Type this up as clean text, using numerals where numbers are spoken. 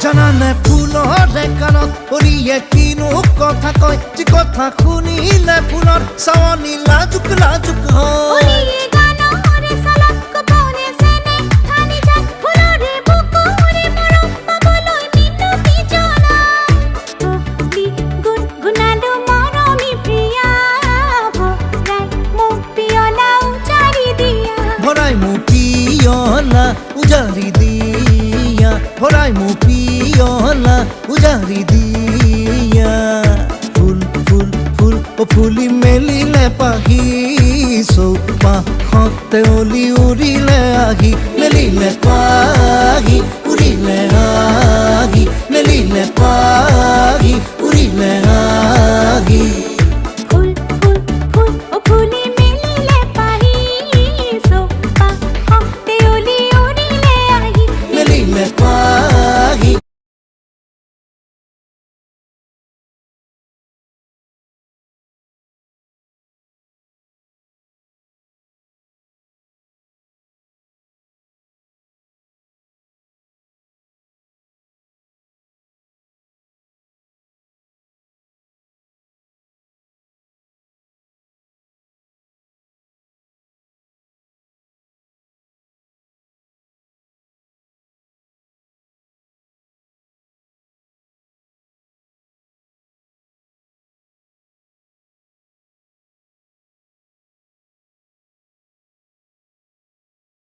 জানানে ফুলৰে কাণত অলিয়ে কিনো কথা কয় যি কথা শুনিলে ফুলৰ চাৱনি লাজুক লাজুক হয় ভৰাই মোৰ পিয়লা উজাৰি দিয়া ভৰাই মোৰ পিয়লা উজাৰি দিয়া ফুল ফুল ফুল ফুলি মেলিলে পাহি চৌপাশতে অলি উৰিলে আহি মেলিলে পাহি উৰিলে আহি